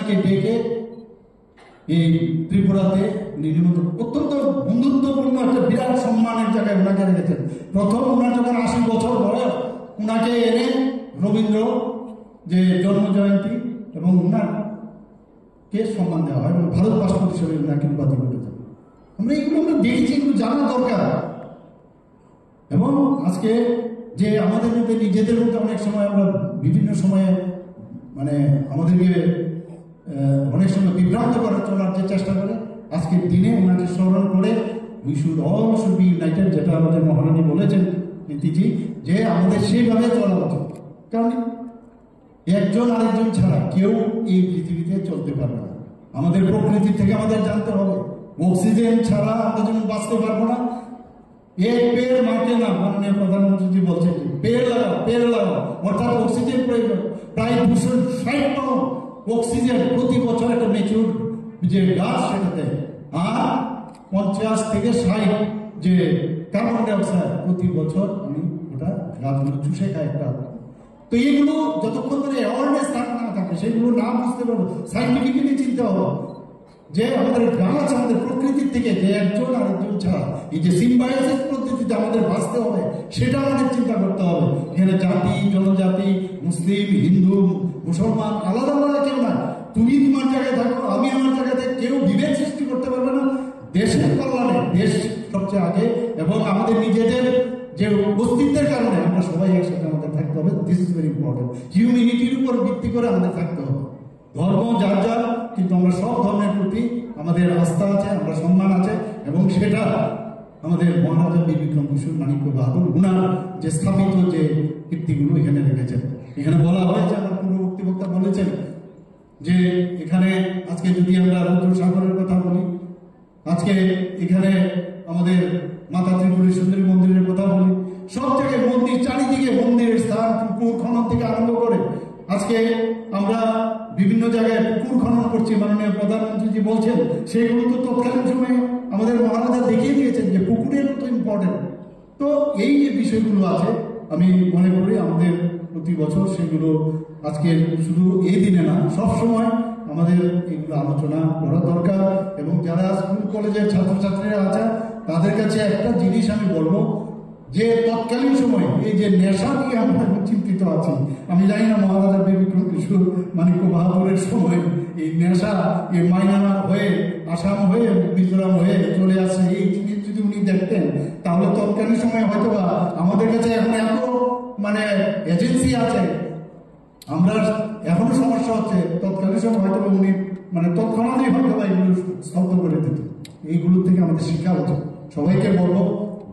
ওনাকে ডেকে এই ত্রিপুরাতে অত্যন্ত বন্ধুত্বপূর্ণ একটা বিরাট সম্মানের জায়গায় ওনাকে রেখেছেন। প্রথম ওনার যখন 80 বছর বয়স, ওনাকে এনে রবীন্দ্র যে জন্ম জয়ন্তী এবং ওনাকে সম্মান দেওয়া হয় এবং ভারত পাসপোর্ট হিসেবে ওনাকে উপাধি করেছেন। আমরা দেখেছি, এগুলো জানা দরকার। এবং আজকে যে আমাদের মধ্যে নিজেদের মধ্যে অনেক সময় আমরা বিভিন্ন সময়ে মানে আমাদেরকে অনেক সময় বিভ্রান্ত করে চলার যে চেষ্টা করে, আজকের দিনে ওনাকে স্মরণ করে we should all should be United, যেটা আমাদের মহারানী বলেছেন নীতিজি, যে আমাদের সেইভাবে চলা উচিত। কারণ একজন আরেকজন ছাড়া কেউ এই পৃথিবীতে চলতে পারবে না। আমাদের প্রকৃতি থেকে আমাদের জানতে হবে, অক্সিজেন ছাড়া আমরা যেমন বাঁচতে পারবো না। এক পেড় মারতে না, মাননীয় প্রধানমন্ত্রী বলছেন পেড় লাগাও, অর্থাৎ অক্সিজেন প্রয়োজন। প্রায় 260 পাউন্ড অক্সিজেন প্রতি বছর একটা ম্যাচিউর যে গাছ সেটাতে, আর 50 থেকে 60 যে কার্বন ডাইঅক্সাইড প্রতি বছর আমি ওটা গাছগুলো চুষে খাই একটা। তো এইগুলো যতক্ষণ ধরে অ্যাওয়ারনেস না থাকে, সেগুলো না বুঝতে পারবো, সাইন্টিফিক্যালি চিন্তা হবে যে আমাদের গাছ আমাদের প্রকৃতির থেকে যে একজন আরেকজন ছাড়া এই যে সিম্বায়োসিস পদ্ধতিতে আমাদের বাঁচতে হবে, সেটা আমাদের চিন্তা করতে হবে। এখানে জাতি জনজাতি, মুসলিম হিন্দু মুসলমান আলাদা আলাদা কেউ না। তুমি তোমার জায়গায় থাকো, আমি আমার জায়গাতে, কেউ বিভেদ সৃষ্টি করতে পারবে না। দেশের কল্যাণে দেশ সবচেয়ে আগে, এবং আমাদের নিজেদের যে অস্তিত্বের কারণে আমরা সবাই একসাথে আমাদের থাকতে হবে। This is very important. হিউম্যানিটির উপর ভিত্তি করে আমাদের থাকতে হবে। ধর্ম যার যার, কিন্তু আমরা সব ধর্মের প্রতি আমাদের আস্থা আছে, আমরা সম্মান আছে, এবং সেটা আমাদের মহারাজা বীর বিক্রম কিশোর মাণিক্য বাহাদুর উনার যে স্থাপিত যে কীর্তিগুলো এখানে রেখেছেন। এখানে বলা হয়েছে, আমার পূর্ববর্তী বক্তা বলেছেন যে এখানে আজকে যদি আমরা রুদ্রসাগরের কথা বলি, আজকে এখানে আমাদের মাতা ত্রিপুরী সুন্দরী মন্দিরের কথা বলি, সব জায়গায় মন্দির, চারিদিকে মন্দিরের স্থান, পুকুর খনন থেকে আরম্ভ করে আজকে আমরা বিভিন্ন জায়গায় পুকুর খনন করছি। মাননীয় প্রধানমন্ত্রীজি বলছেন, সেগুলো তো তৎকালীন সময়ে আমাদের মহারাজা দেখিয়ে দিয়েছেন যে পুকুরের মতো ইম্পর্টেন্ট। তো এই যে বিষয়গুলো আছে, আমি মনে করি আমাদের প্রতি বছর সেগুলো আজকে শুধু এই দিনে না, সবসময় আমাদের এগুলো আলোচনা করা দরকার। এবং যারা স্কুল কলেজের ছাত্রছাত্রীরা আছে, তাদের কাছে একটা জিনিস আমি বলবো, যে তৎকালীন সময় এই যে নেশা নিয়ে আমরা চিন্তিত আছি, আমি জানি না মহারাজা বীর বিক্রম কিশোর মাণিক্য বাহাদুরের সময় এই নেশা এই মায়ানমার হয়ে, আসাম হয়ে, মিজোরাম হয়ে চলে আসে, এই জিনিস যদি উনি দেখতেন, তাহলে তৎকালীন সময় হয়তো বা আমাদের কাছে এখন এত মানে এজেন্সি আছে, আমরা এখনো সমস্যা হচ্ছে, তৎকালীন সময় হয়তো উনি মানে তৎক্ষণাৎই হয়তো বা এগুলো স্তব্ধ করে দিত। এইগুলো থেকে আমাদের শিক্ষা উচিত। সবাইকে বলবো,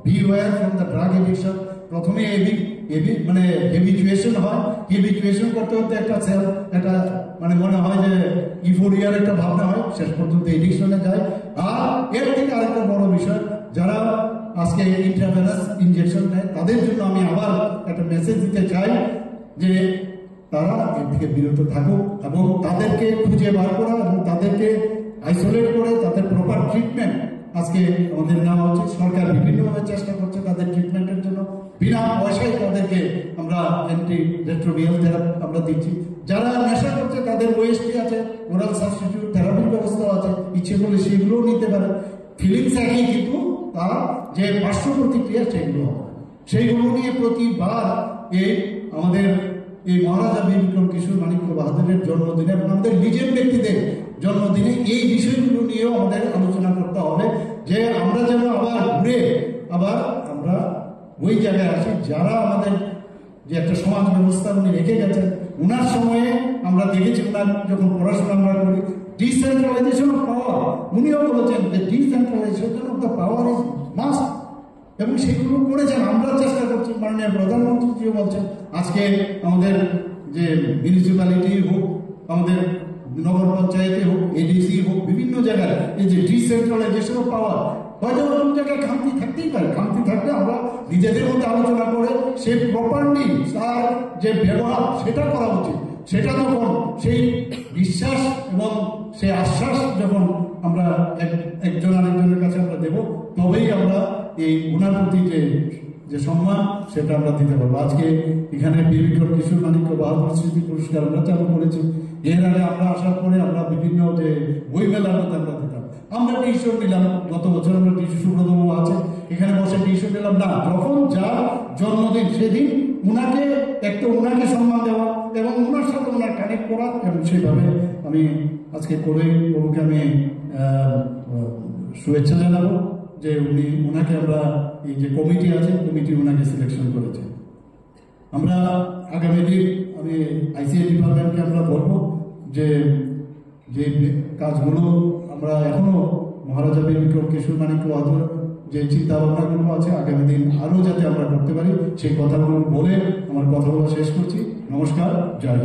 beware from the drug addiction। প্রথমে মানে হেবিচুয়েশন হয়, হেবিচুয়েশন করতে করতে একটা মানে মনে হয় যে ইউফোরিয়ার একটা ভাবনা হয়, শেষ পর্যন্ত এডিকশনে যায়। আর এর থেকে আরেকটা বড় বিষয়, যারা আজকে ইন্ট্রাভেনাস ইনজেকশন নেয়, তাদের জন্য আমি আবার একটা মেসেজ দিতে চাই যে তারা এর থেকে বিরত থাকুক, এবং তাদেরকে খুঁজে বার করা এবং তাদেরকে আইসোলেট করে তাদের প্রপার ট্রিটমেন্ট আজকে আমাদের নেওয়া উচিত। সরকার বিভিন্নভাবে চেষ্টা করছে তাদের ট্রিটমেন্টের জন্য, বিনা পয়সায় তাদেরকে আমরা অ্যান্টি রেট্রোভিয়াল থেরাপি আমরা দিচ্ছি। যারা নেশা করছে তাদের ওএসটি আছে, ওরাল সাবস্টিটিউট থেরাপির ব্যবস্থা আছে, ইচ্ছে করলে সেগুলোও নিতে পারে। ফিলিংস একই, কিন্তু তার যে পার্শ্ব প্রতিক্রিয়া সেইগুলো নিয়ে প্রতিবার এই আমাদের এই মহারাজা বীর বিক্রম কিশোর মাণিক্য বাহাদুরের জন্মদিনে এবং আমাদের নিজের ব্যক্তিদের জন্মদিনে এই বিষয়গুলো নিয়েও আমাদের আলোচনা করতে হবে, যে আমরা যেন আবার ঘুরে আবার আমরা ওই জায়গায় আসি যারা আমাদের যে একটা সমাজ ব্যবস্থা উনি রেখে গেছেন। ওনার সময়ে আমরা দেখেছি, ওনার যখন পড়াশোনা আমরা করি, ডিসেন্ট্রালাইজেশন অফ পাওয়ার, উনিও বলেছেন যে decentralisation of the power is must, এবং সেগুলো করেছেন। আমরা চেষ্টা করছি, মাননীয় প্রধানমন্ত্রীজিও বলছেন। আজকে আমাদের যে মিউনিসিপ্যালিটি হোক, আমাদের নগর পঞ্চায়েতে হোক, এডিসি হোক, বিভিন্ন জায়গায় এই যে ডিসেন্ট্রালাইজেশন অফ পাওয়ার, হয়তো কোনো জায়গায় খামতি থাকতেই পারে। খামতি থাকলে আমরা নিজেদের মধ্যে আলোচনা করে সে প্রপারলি তার যে ব্যবহার সেটা করা উচিত। সেটা যখন সেই বিশ্বাস এবং সেই আশ্বাস যখন আমরা একজন আরেকজনের কাছে আমরা দেব, তবেই আমরা এই ওনার প্রতি যে যে সম্মান সেটা আমরা দিতে পারবো। আজকে এখানে বীর বিক্রম কিশোর মানিক্য বাহাদুর স্মৃতি পুরস্কার আমরা চালু করেছি। এর আগে আমরা আসার পরে আমরা বিভিন্ন যে বই মেলার মধ্যে আমরা দিতাম, আমরা টিউশন নিলাম। গত বছর আমরা টিউশন সুব্রতবাবু আছে এখানে বসে টিউশন নিলাম না, যখন যার জন্মদিন সেদিন উনাকে সম্মান দেওয়া এবং ওনার সাথে ওনার কানেক্ট করা, এবং সেইভাবে আমি আজকে করে বাবুকে আমি শুভেচ্ছা জানাবো যে ওনাকে আমরা এই যে কমিটি আছে কমিটি ওনাকে সিলেকশন করেছে। আমরা আগামী দিন আমি আইসিআই ডিপার্টমেন্টকে আমরা বলবো যে যে কাজগুলো আমরা এখনো মহারাজা বীর বিক্রম কিশোর মানিক্য বাহাদুর যে চিন্তা ভাবনাগুলো আছে আগামী দিন আরো যাতে আমরা করতে পারি সেই কথাগুলো বলে আমার কথাগুলো শেষ করছি। নমস্কার, জয়।